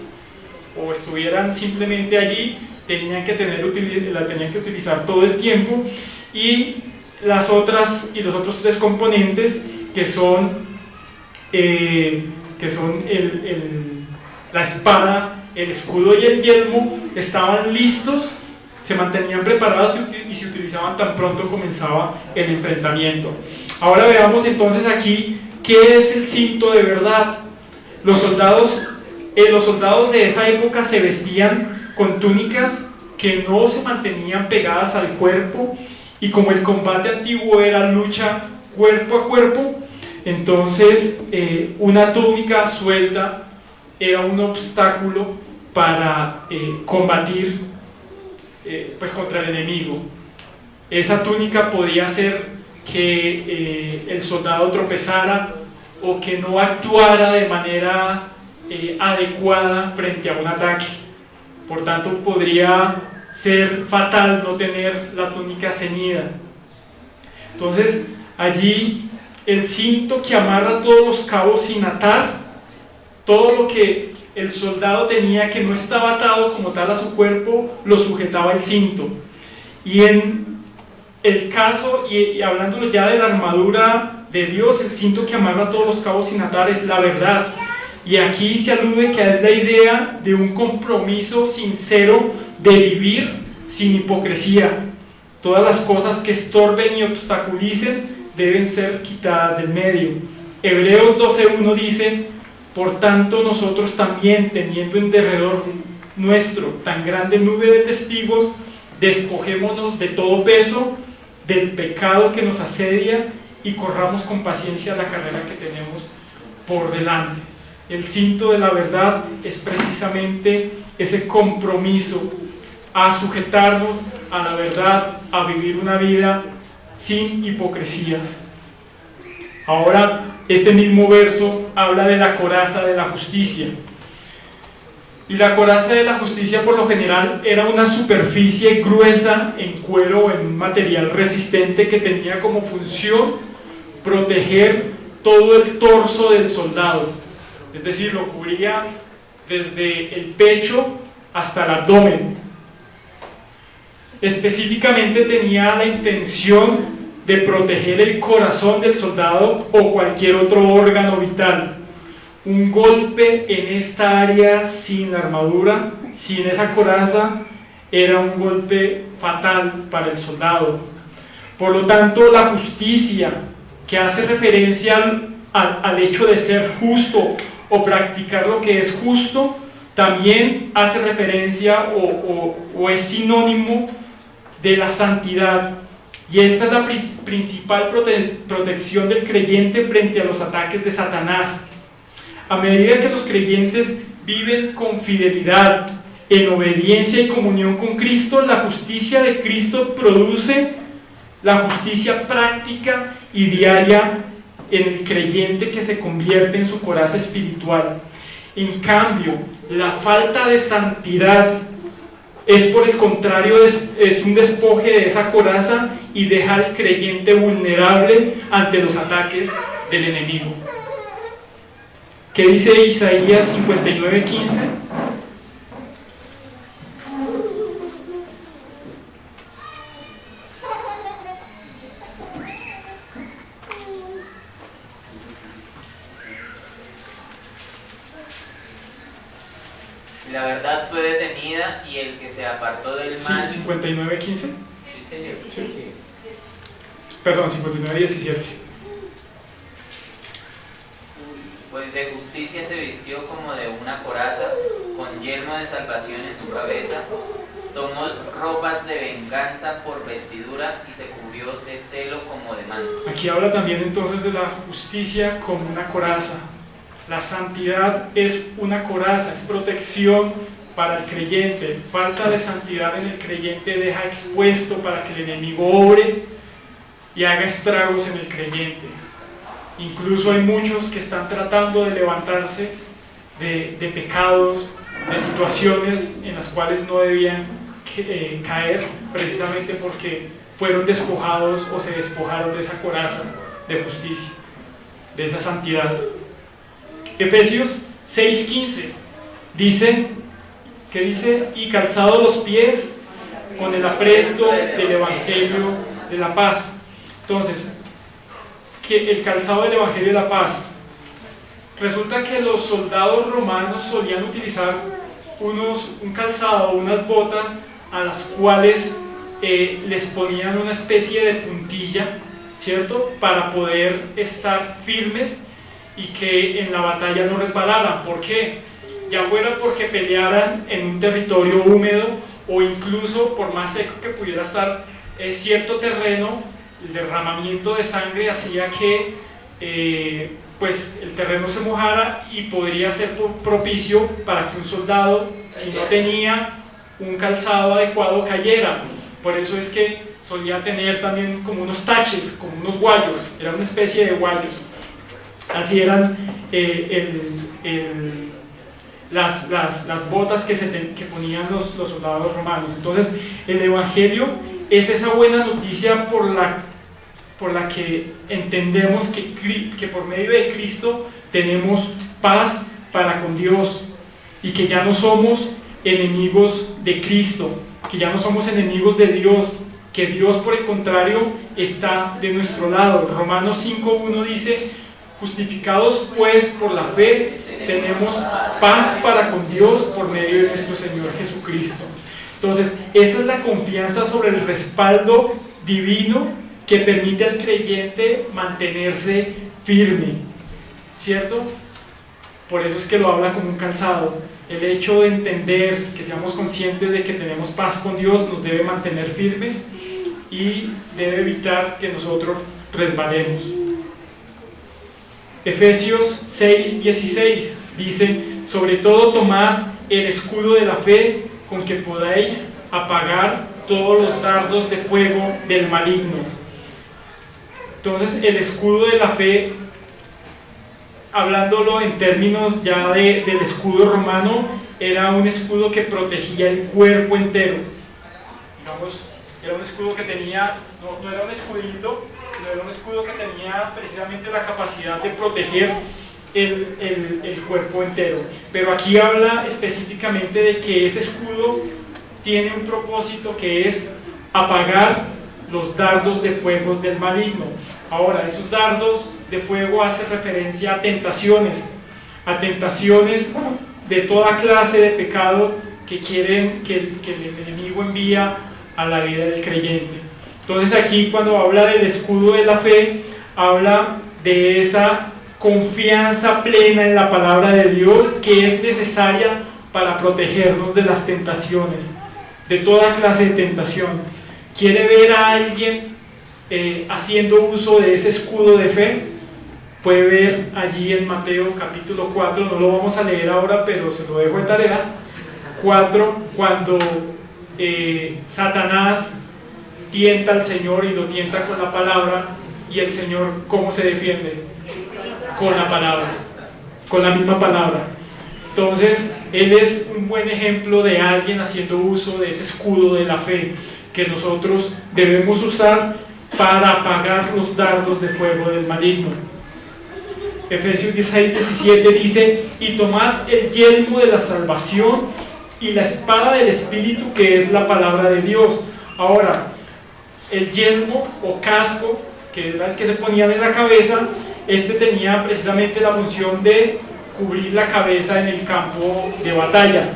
o estuvieran simplemente allí, la tenían que utilizar todo el tiempo. Y los otros 3 componentes, que son la espada, el escudo y el yelmo, estaban listos, se mantenían preparados y se utilizaban tan pronto comenzaba el enfrentamiento. Ahora veamos entonces aquí qué es el cinto de verdad. Los soldados de esa época se vestían con túnicas que no se mantenían pegadas al cuerpo, y como el combate antiguo era lucha cuerpo a cuerpo, entonces una túnica suelta era un obstáculo para combatir pues contra el enemigo. Esa túnica podía hacer que el soldado tropezara o que no actuara de manera adecuada frente a un ataque. Por tanto, podría ser fatal no tener la túnica ceñida. Entonces, allí el cinto que amarra todos los cabos sin atar, todo lo que el soldado tenía que no estaba atado como tal a su cuerpo, lo sujetaba el cinto. Y en el caso, y hablándolo ya de la armadura de Dios, el cinto que amarra todos los cabos sin atar es la verdad. Y aquí se alude que es la idea de un compromiso sincero de vivir sin hipocresía. Todas las cosas que estorben y obstaculicen deben ser quitadas del medio. Hebreos 12:1 dice: por tanto nosotros también, teniendo en derredor nuestro tan grande nube de testigos, despojémonos de todo peso, del pecado que nos asedia, y corramos con paciencia la carrera que tenemos por delante. El cinto de la verdad es precisamente ese compromiso a sujetarnos a la verdad, a vivir una vida sin hipocresías. Ahora, este mismo verso habla de la coraza de la justicia. Y la coraza de la justicia, por lo general, era una superficie gruesa en cuero o en un material resistente que tenía como función proteger todo el torso del soldado. Es decir, lo cubría desde el pecho hasta el abdomen. Específicamente tenía la intención de proteger el corazón del soldado o cualquier otro órgano vital. Un golpe en esta área sin la armadura, sin esa coraza, era un golpe fatal para el soldado. Por lo tanto, la justicia, que hace referencia al hecho de ser justo o practicar lo que es justo, también hace referencia o es sinónimo de la santidad. Y esta es la principal protección del creyente frente a los ataques de Satanás. A medida que los creyentes viven con fidelidad, en obediencia y comunión con Cristo, la justicia de Cristo produce la justicia práctica y diaria en el creyente que se convierte en su coraza espiritual. En cambio, la falta de santidad Es por el contrario, es un despoje de esa coraza y deja al creyente vulnerable ante los ataques del enemigo. ¿Qué dice Isaías 59:15? La verdad fue detenida y el que se apartó del Sí, mal. 59:15. Sí, señor. Sí. Perdón, 59:17. Pues de justicia se vistió como de una coraza, con yelmo de salvación en su cabeza, tomó ropas de venganza por vestidura y se cubrió de celo como de manto. Aquí habla también entonces de la justicia como una coraza. La santidad es una coraza, es protección para el creyente. Falta de santidad en el creyente deja expuesto para que el enemigo obre y haga estragos en el creyente. Incluso hay muchos que están tratando de levantarse de pecados, de situaciones en las cuales no debían caer, precisamente porque fueron despojados o se despojaron de esa coraza de justicia, de esa santidad. Efesios 6:15 dice, ¿qué dice? Y calzado los pies con el apresto del Evangelio de la paz. Entonces, que el calzado del Evangelio de la paz. Resulta que los soldados romanos solían utilizar un calzado, unas botas a las cuales les ponían una especie de puntilla, ¿cierto? Para poder estar firmes y que en la batalla no resbalaran. ¿Por qué? Ya fuera porque pelearan en un territorio húmedo o incluso por más seco que pudiera estar cierto terreno, el derramamiento de sangre hacía que pues el terreno se mojara y podría ser propicio para que un soldado, si no tenía un calzado adecuado, cayera. Por eso es que solía tener también como unos taches, como unos guayos, era una especie de guayos. Así eran las botas que ponían los soldados romanos. Entonces, el Evangelio es esa buena noticia por la que entendemos que por medio de Cristo tenemos paz para con Dios y que ya no somos enemigos de Cristo, que ya no somos enemigos de Dios, que Dios por el contrario está de nuestro lado. Romanos 5:1 dice: justificados pues por la fe, tenemos paz para con Dios por medio de nuestro Señor Jesucristo. Entonces, esa es la confianza sobre el respaldo divino que permite al creyente mantenerse firme, ¿cierto? Por eso es que lo habla como un calzado. El hecho de entender, que seamos conscientes de que tenemos paz con Dios, nos debe mantener firmes y debe evitar que nosotros resbalemos. Efesios 6:16 dice: sobre todo tomad el escudo de la fe con que podáis apagar todos los dardos de fuego del maligno. Entonces, el escudo de la fe, hablándolo en términos ya del escudo romano, era un escudo que protegía el cuerpo entero. Digamos, era un escudo que tenía, no era un escudito, sino era un escudo que tenía precisamente la capacidad de proteger el cuerpo entero. Pero aquí habla específicamente de que ese escudo tiene un propósito, que es apagar los dardos de fuego del maligno. Ahora, esos dardos de fuego hacen referencia a tentaciones de toda clase de pecado que quieren que el enemigo envía a la vida del creyente. Entonces aquí, cuando habla del escudo de la fe, habla de esa confianza plena en la palabra de Dios que es necesaria para protegernos de las tentaciones, de toda clase de tentación. ¿Quiere ver a alguien haciendo uso de ese escudo de fe? Puede ver allí en Mateo capítulo 4, no lo vamos a leer ahora, pero se lo dejo de tarea, 4, cuando Satanás tienta al Señor y lo tienta con la palabra, y el Señor, ¿cómo se defiende? Con la palabra, con la misma palabra. Entonces, Él es un buen ejemplo de alguien haciendo uso de ese escudo de la fe que nosotros debemos usar para apagar los dardos de fuego del maligno. Efesios 16:17 dice: y tomad el yelmo de la salvación y la espada del Espíritu, que es la palabra de Dios. Ahora, el yelmo o casco, que era el que se ponían en la cabeza, tenía precisamente la función de cubrir la cabeza en el campo de batalla.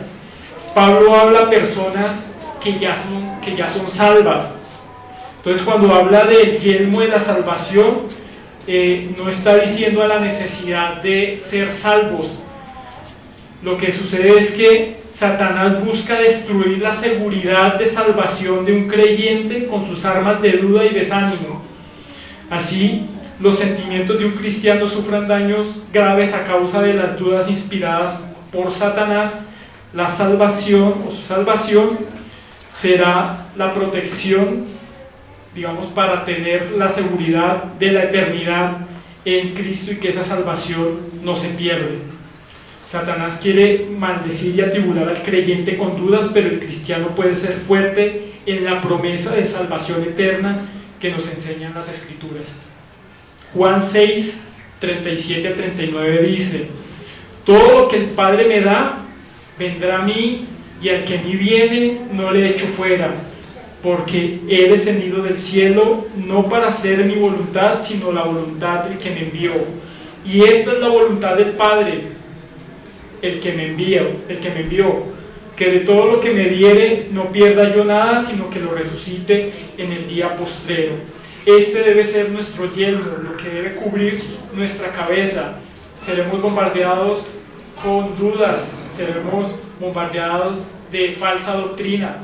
Pablo habla a personas que ya son salvas. Entonces, cuando habla del yelmo de la salvación, no está diciendo a la necesidad de ser salvos. Lo que sucede es que Satanás busca destruir la seguridad de salvación de un creyente con sus armas de duda y desánimo. Así, los sentimientos de un cristiano sufran daños graves a causa de las dudas inspiradas por Satanás. La salvación o su salvación será la protección, digamos, para tener la seguridad de la eternidad en Cristo y que esa salvación no se pierde. Satanás quiere maldecir y atribular al creyente con dudas, pero el cristiano puede ser fuerte en la promesa de salvación eterna que nos enseñan las Escrituras. Juan 6, 37 a 39 dice: todo lo que el Padre me da vendrá a mí, y al que a mí viene no le echo fuera, porque he descendido del cielo no para hacer mi voluntad, sino la voluntad del que me envió. Y esta es la voluntad del Padre, el que me envió, que de todo lo que me diere no pierda yo nada, sino que lo resucite en el día postrero. Este debe ser nuestro yelmo, lo que debe cubrir nuestra cabeza. Seremos bombardeados con dudas, seremos bombardeados de falsa doctrina,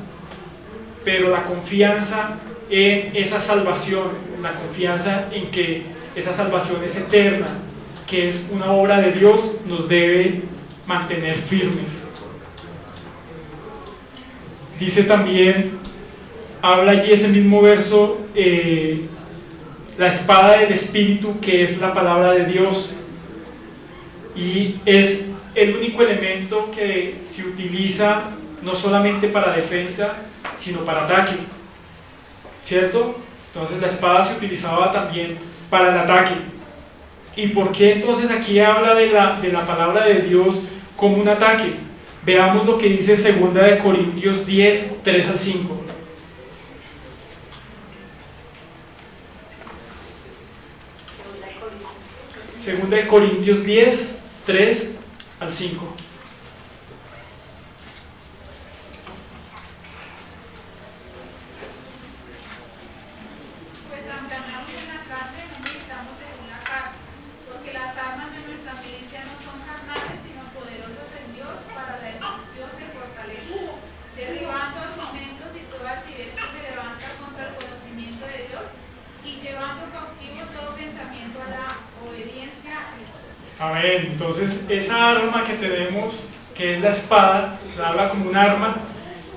pero la confianza en esa salvación, la confianza en que esa salvación es eterna, que es una obra de Dios, nos debe mantener firmes. Dice también, habla allí ese mismo verso, la espada del Espíritu, que es la palabra de Dios, y es el único elemento que se utiliza no solamente para defensa, sino para ataque, ¿cierto? Entonces la espada se utilizaba también para el ataque. ¿Y por qué entonces aquí habla de la palabra de Dios como un ataque? Veamos lo que dice 2 Corintios 10, 3 al 5. Segunda de Corintios 10, 3 al 5. Pues aunque andamos en la carne, no militamos según la carne, porque las armas de nuestra milicia no son carnales, sino poderosas en Dios para la destrucción de fortalezas, derribando argumentos y toda altivez que se levanta contra el conocimiento de Dios, y llevando cautivo todo pensamiento a la obediencia a Cristo. Amén. Entonces esa arma que tenemos, que es la espada, la habla como un arma,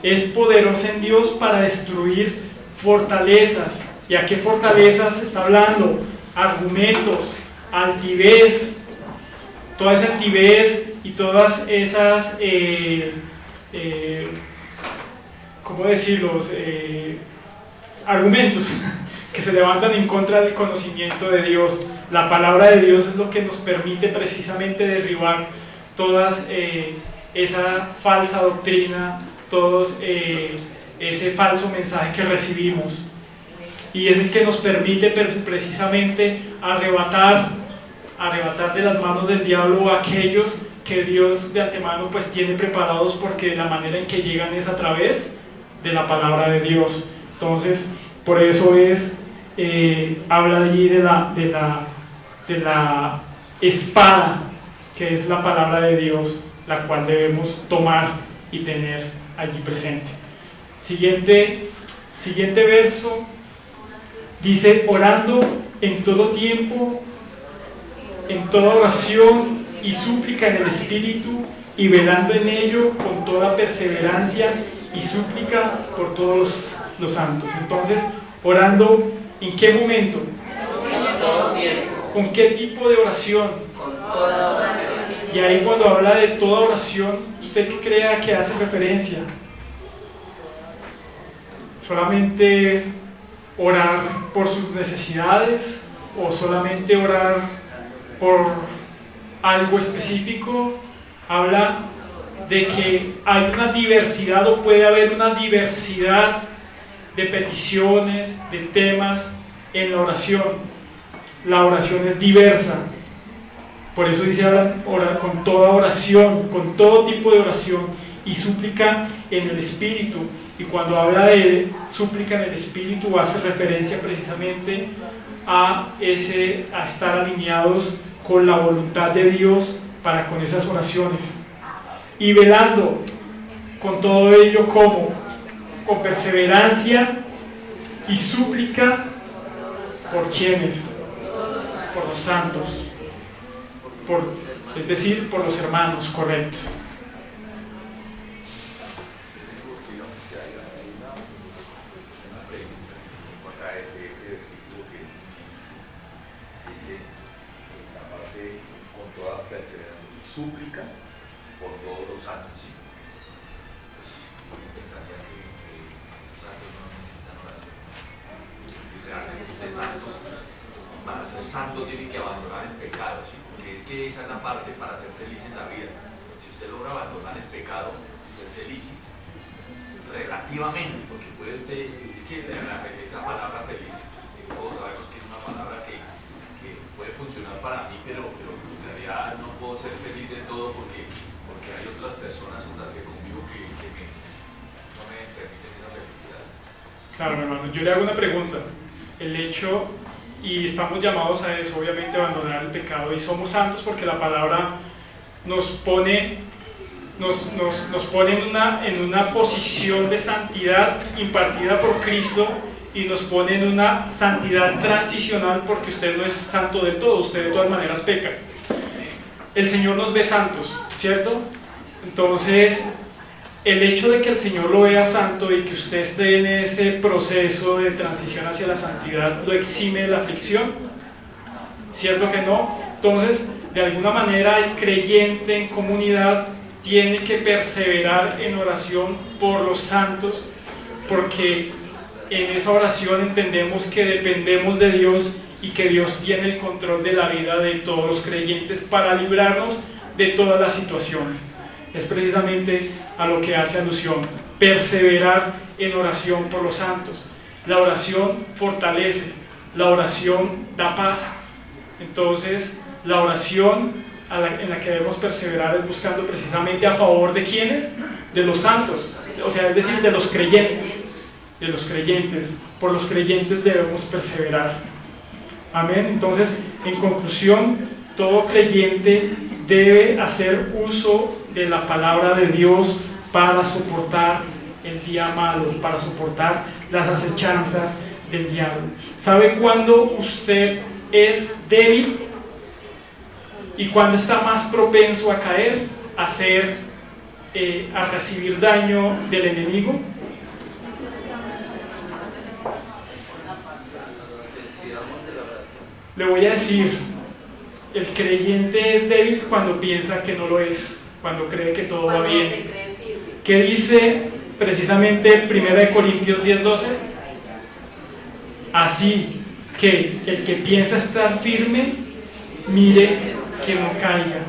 es poderosa en Dios para destruir fortalezas. ¿Y a qué fortalezas está hablando? Argumentos, altivez, toda esa altivez y todas esas, ¿cómo decirlo? Argumentos que se levantan en contra del conocimiento de Dios. La palabra de Dios es lo que nos permite precisamente derribar todas esa falsa doctrina, todos ese falso mensaje que recibimos, y es el que nos permite precisamente arrebatar de las manos del diablo a aquellos que Dios de antemano pues tiene preparados, porque la manera en que llegan es a través de la palabra de Dios. Entonces por eso habla allí de la espada, que es la palabra de Dios, la cual debemos tomar y tener allí presente. Siguiente verso dice: orando en todo tiempo, en toda oración y súplica en el Espíritu, y velando en ello con toda perseverancia y súplica por todos los santos. Entonces, orando, ¿en qué momento? En todo tiempo, ¿Con qué tipo de oración? con toda oración. Y ahí cuando habla de toda oración, ¿usted qué cree que hace referencia? ¿Solamente orar por sus necesidades o solamente orar por algo específico? Habla de que hay una diversidad o puede haber una diversidad de peticiones, de temas en la oración. La oración es diversa. Por eso dice orar con toda oración, con todo tipo de oración y súplica en el Espíritu. Y cuando habla de súplica en el Espíritu hace referencia precisamente a estar alineados con la voluntad de Dios para con esas oraciones. Y velando con todo ello como con perseverancia y súplica por quienes, por los santos, es decir, por los hermanos, correcto. Súplica por todos los santos, ¿sí? Pues yo pensaría que estos santos no necesitan oración. Si realmente para ser santo tienen que abandonar el pecado, ¿sí? Porque es que esa es la parte para ser feliz en la vida. Si usted logra abandonar el pecado, usted es feliz relativamente, porque puede usted, es que la palabra feliz, todos sabemos que es una palabra que puede funcionar para mí, pero en realidad no puedo ser feliz de todo porque hay otras personas con las que convivo que no me permiten esa felicidad. Claro, hermano, yo le hago una pregunta. El hecho, y estamos llamados a eso, obviamente, a abandonar el pecado, y somos santos porque la palabra nos pone en una posición de santidad impartida por Cristo, y nos pone en una santidad transicional porque usted no es santo del todo, usted de todas maneras peca. El Señor nos ve santos, ¿cierto? Entonces, el hecho de que el Señor lo vea santo y que usted esté en ese proceso de transición hacia la santidad, ¿lo exime de la aflicción? ¿Cierto que no? Entonces, de alguna manera, el creyente en comunidad tiene que perseverar en oración por los santos, porque en esa oración entendemos que dependemos de Dios y que Dios tiene el control de la vida de todos los creyentes para librarnos de todas las situaciones. Es precisamente a lo que hace alusión, perseverar en oración por los santos. La oración fortalece, la oración da paz. Entonces, la oración en la que debemos perseverar es buscando precisamente a favor de ¿quiénes? De los santos, o sea, es decir, de los creyentes. De los creyentes, por los creyentes debemos perseverar. Amén. Entonces, en conclusión, todo creyente debe hacer uso de la palabra de Dios para soportar el día malo, para soportar las acechanzas del diablo. ¿Sabe cuándo usted es débil y cuándo está más propenso a caer, a recibir daño del enemigo? Le voy a decir, el creyente es débil cuando piensa que no lo es, cuando cree que todo va bien. ¿Qué dice precisamente 1 Corintios 10:12? Así que el que piensa estar firme, mire que no caiga.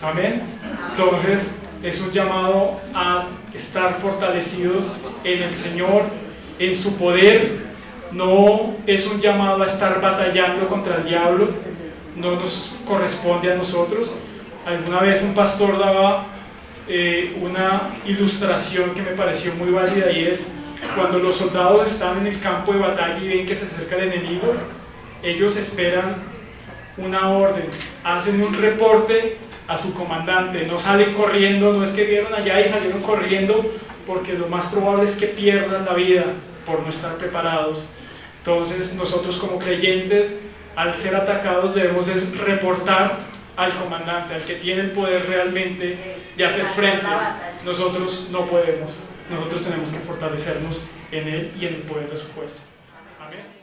Amén. Entonces, es un llamado a estar fortalecidos en el Señor, en su poder. No es un llamado a estar batallando contra el diablo, no nos corresponde a nosotros. Alguna vez un pastor daba una ilustración que me pareció muy válida, y es cuando los soldados están en el campo de batalla y ven que se acerca el enemigo, ellos esperan una orden, hacen un reporte a su comandante, no salen corriendo, no es que vieron allá y salieron corriendo, porque lo más probable es que pierdan la vida por no estar preparados. Entonces, nosotros como creyentes, al ser atacados, debemos reportar al comandante, al que tiene el poder realmente de hacer frente. Nosotros no podemos, nosotros tenemos que fortalecernos en él y en el poder de su fuerza. Amén.